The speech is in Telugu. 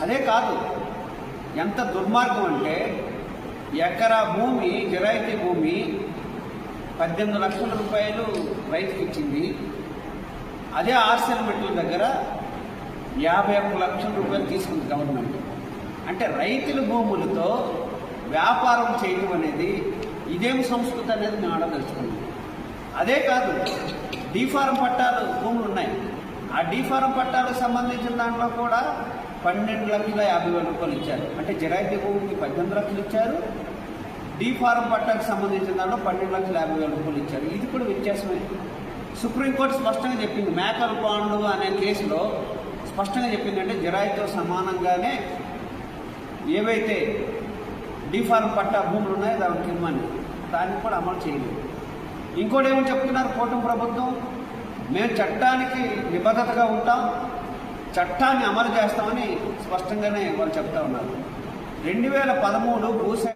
అదే కాదు, ఎంత దుర్మార్గం అంటే ఎకరా భూమి జిరాయితీ భూమి 18 లక్షల రూపాయలు రైతుకి ఇచ్చింది. అదే ఆర్సెల్ మెట్ల దగ్గర 51 లక్షల రూపాయలు తీసుకుంది గవర్నమెంట్. అంటే రైతుల భూములతో వ్యాపారం చేయడం అనేది ఇదేం సంస్కృతి అనేది మేము ఆడదలుచుకున్నాం. అదే కాదు, డీఫారం పట్టాలు భూములు ఉన్నాయి. ఆ డీఫారం పట్టాలకు సంబంధించిన దాంట్లో కూడా 12,50,000 రూపాయలు ఇచ్చారు. అంటే జిరాయితీ భూమికి 18 లక్షలు ఇచ్చారు, డీఫారం పట్టాలకు సంబంధించిన దాంట్లో 12,50,000 రూపాయలు ఇచ్చారు. ఇది కూడా వ్యత్యాసమే. సుప్రీంకోర్టు స్పష్టంగా చెప్పింది, మేకల పాండు అనే కేసులో స్పష్టంగా చెప్పింది, అంటే జిరాయితీతో సమానంగానే ఏవైతే డీఫారం పట్టా భూములు ఉన్నాయో దానికి ఇవ్వమని, దాన్ని కూడా అమలు చేయలేదు. ఇంకోటి ఏమని చెప్తున్నారు కూటమి ప్రభుత్వం, మేము చట్టానికి నిబద్ధతగా ఉంటాం, చట్టాన్ని అమలు చేస్తామని స్పష్టంగానే వాళ్ళు చెప్తా ఉన్నారు. 2013 భూసేకరణ